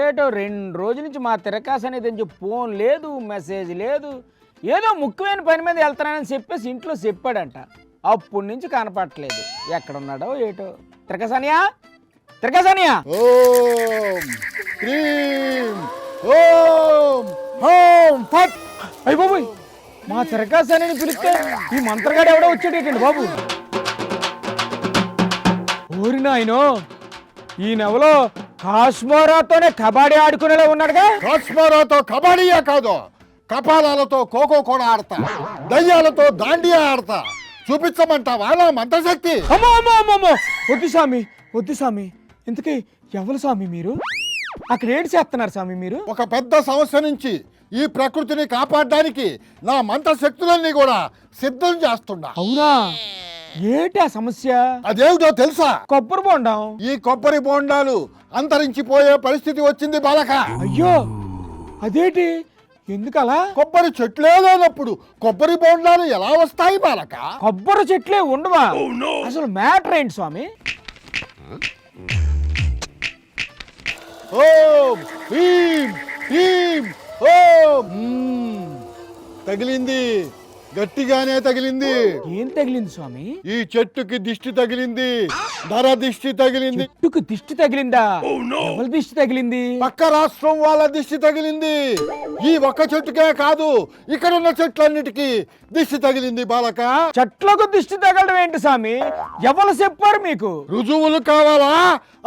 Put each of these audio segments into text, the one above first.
ఏటో 2 రోజుల నుంచి మా తిరకాసు అనేది ఫోన్ లేదు, మెసేజ్ లేదు. ఏదో ముఖ్యమైన పని మీద వెళ్తున్నానని చెప్పేసి ఇంట్లో చెప్పాడంట. అప్పటి నుంచి కనపడట్లేదు. ఎక్కడున్నాడో ఏటో. తిరకాసానియా, తిరకాసానియా. ఓం క్రీం ఓం హోం ఫట్. అయ్య బాబోయ్, మా తిరకాసాని పిలిస్తే ఈ మంత్రగాడు ఎవడో వచ్చాడేటండి బాబు. ఓరి నాయనో, ఈ నెవలో కాశ్మోరాతోనే కబడ్డీ ఆడుకునేలా ఉన్నాడుగా. కాశ్మోరాతో కబడ్డీయే కాదు, కపాలాలతో ఖోఖో కూడా ఆడతా, దయ్యాలతో దాండియా ఆడతా. చూపించమంటావా నా మంత్రశక్తి? అమ్మో అమ్మో అమ్మో, వద్దు స్వామి, వద్దు స్వామి. ఇంతకీ ఎవరు స్వామి మీరు? అక్కడ ఏడు చేస్తున్నారు స్వామి మీరు? ఒక పెద్ద సమస్య నుంచి ఈ ప్రకృతిని కాపాడడానికి నా మంత్రశక్తులన్నీ కూడా సిద్ధం చేస్తున్నా. అవునా? ఏటి ఆ సమస్య? అదేమిటో తెలుసా? కొబ్బరి బొండం. ఈ కొబ్బరి బోండాలు అంతరించిపోయే పరిస్థితి వచ్చింది బాలక. అయ్యో, అదేటి? ఎందుకలా? కొబ్బరి చెట్లే లేనప్పుడు కొబ్బరి బోండాలు ఎలా వస్తాయి బాలక? కొబ్బరి చెట్లే ఉండవా? అసలు మ్యాటర్ ఏంటి స్వామి? ఓం హ్రీం హ్రీం ఓం. తగిలింది, గట్టిగానే తగిలింది. ఏం తగిలింది స్వామి? ఈ చెట్టుకి దిష్టి తగిలింది, ధర దిష్టి తగిలింది. చెట్టుకు దిష్టి తగిలిందా? ఎవరి దిష్టి తగిలింది? పక్క రాష్ట్రం వాళ్ళ దిష్టి తగిలింది. ఈ ఒక్క చెట్టుకే కాదు, ఇక్కడ ఉన్న చెట్లన్నిటికీ దిష్టి తగిలింది బాలక. చెట్లకు దిష్టి తగలడం ఏంటి స్వామి? ఎవరు చెప్పారు మీకు? రుజువులు కావాలా?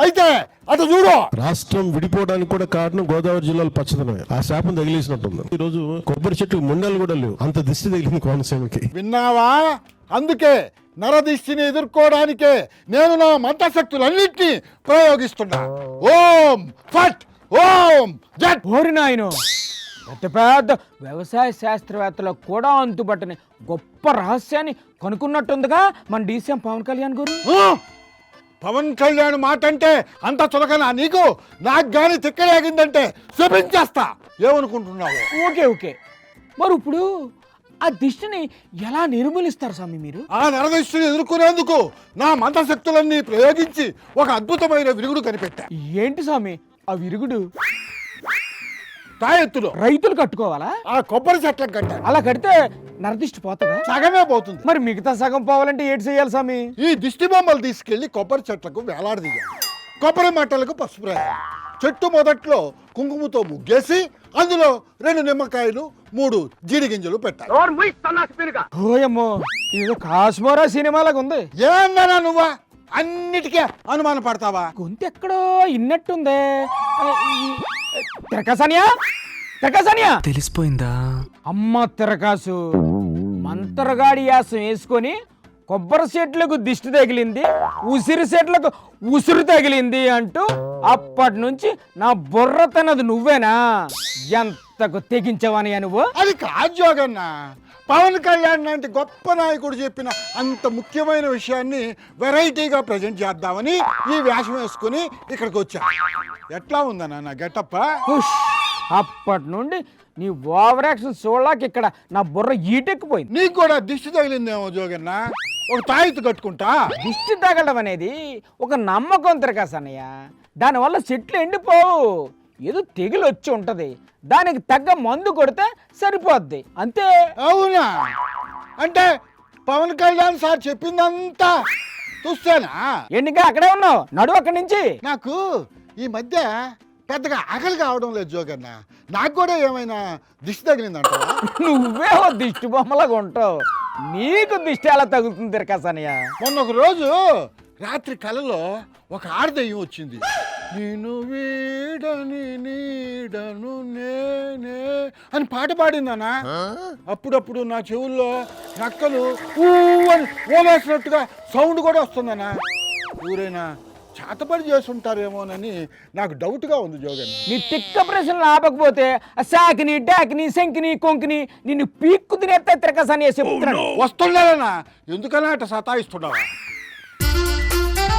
అయితే అటు చూడు. రాష్ట్రం విడిపోవడానికి కూడా కారణం గోదావరి జిల్లాలో పచ్చదనం. ఆ శాపం తగిలేసినట్టుంది. ఈ రోజు కొబ్బరి చెట్టు ముండలు కూడా లేవు, అంత దిష్టి తగిలింది కోనసీమకి. విన్నావా? అందుకే నరదిష్టిని ఎదుర్కోవడానికే నేను నా మంత్రశక్తులన్నింటినీ ప్రయోగిస్తున్నా. ఓం ఫట్ ఓం జట్. ఓరి నాయనో, పెద్ద పెద్ద వ్యవసాయ శాస్త్రవేత్తలకు కూడా అంతుబట్టని గొప్ప రహస్యాన్ని కనుక్కున్నట్టుందిగా మన డీసీఎం పవన్ కళ్యాణ్ గారు. పవన్ కళ్యాణ్ మాట అంటే అంత చులకనా నీకు? నాకు గాని తిక్కలేగిందంటే శపించేస్తా. ఏమనుకుంటున్నావు? ఓకే ఓకే, మరి ఇప్పుడు ఆ దిష్టిని ఎలా నిర్మూలిస్తారు స్వామి మీరు? ఆ నరదిష్టిని ఎదుర్కొనేందుకు నా మంత్రశక్తులన్నీ ప్రయోగించి ఒక అద్భుతమైన విరుగుడు కనిపెట్టా. ఏంటి స్వామి ఆ విరుగుడు? తాయెత్తులో రైతులు కట్టుకోవాలా? ఆ కొబ్బరి చెట్లకు కట్టా. అలా కడితే నరదిష్టి పోతుందా? సగమే పోతుంది. మరి మిగతా సగం పోవాలంటే ఏంటి చేయాలి స్వామి? ఈ దిష్టి బొమ్మలు తీసుకెళ్లి కొబ్బరి చెట్లకు వేలాడదీయాలి. కొబ్బరి మట్టలకు పసుపు రాయాలి. చెట్టు మొదట్లో కుంకుమతో ముగ్గేసి అందులో 2 నిమ్మకాయలు 3 జీడి గింజలు పెట్టాలి. ఓయమ్మో, ఇది కాశ్మోరా సినిమాలాగా ఉంది. ఏందన్నా నువ్వా అన్నిటికీ అనుమాన పడతావా? గొంతు ఎక్కడో ఇన్నట్టుందే. తిరకాసానియా, తిరకాసానియా. తెలిసిపోయిందా? అమ్మ తిరకాసు, మంత్రగాడి యాసం వేసుకొని కొబ్బరి చెట్లకు దిష్టి తగిలింది, ఉసిరి చెట్లకు ఉసురు తగిలింది అంటూ అప్పటి నుంచి నా బుర్ర తిన్నది నువ్వేనా? ఎంతకు తెగించవని నువ్వు? అది కాదు జోగన్న. పవన్ కళ్యాణ్ లాంటి గొప్ప నాయకుడు చెప్పిన అంత ముఖ్యమైన విషయాన్ని వెరైటీగా ప్రజెంట్ చేద్దామని ఈ వేషం వేసుకుని ఇక్కడికి వచ్చా. ఎట్లా ఉందన్నా నా గెటప్? అప్పటి నుండి నీ ఓవర్ యాక్షన్ చూడలేక ఇక్కడ నా బుర్ర ఈటెక్కిపోయింది. నీకు కూడా దిష్టి తగిలిందేమో జోగన్న. ఒక తాయితు కట్టుకుంటా. దిష్టి తగలడం అనేది ఒక నమ్మకం తిరగాసన్నయ్య. దానివల్ల చెట్లు ఎండిపోవు, ఏదో తెగులు వచ్చి ఉంటది, దానికి తగ్గ మందు కొడితే సరిపోద్ది అంతే. అవునా? అంటే పవన్ కళ్యాణ్ సార్ చెప్పిందంతా చూస్తానా? ఎన్నిక అక్కడే ఉన్నావు, నడు అక్కడి నుంచి. నాకు ఈ మధ్య పెద్దగా ఆకలి కావడం లేదు జోగన్న. నాకు కూడా ఏమైనా దిష్టి తగిలిందంటావా? నువ్వే ఓ దిష్టి బొమ్మలాగా ఉంటావు, నీకు దిష్టి ఎలా తగులుతుంది తిరకాసన్నయ్య? మొన్న ఒక రోజు రాత్రి కలలో ఒక ఆడదయ్యం వచ్చింది. నేను వీడని నీడను నేనే అని పాట పాడిందనా. అప్పుడప్పుడు నా చెవుల్లో నక్కలు ఊ అని ఓవేసినట్టుగా సౌండ్ కూడా వస్తుందనా. ఊరైనా చేతపడి చేస్తుంటారేమోనని నాకు డౌట్గా ఉంది జోగన్. నీ తిక్క ప్రశ్నలు ఆపకపోతే శాకిని డాకిని శంకిని కొంకిని నిన్ను పీక్కు తినేస్తే తిరకాసన్నయ్య చెప్తున్నాడు. వస్తుండేనా? ఎందుకన్నా అట్లా సతాయిస్తున్నావా?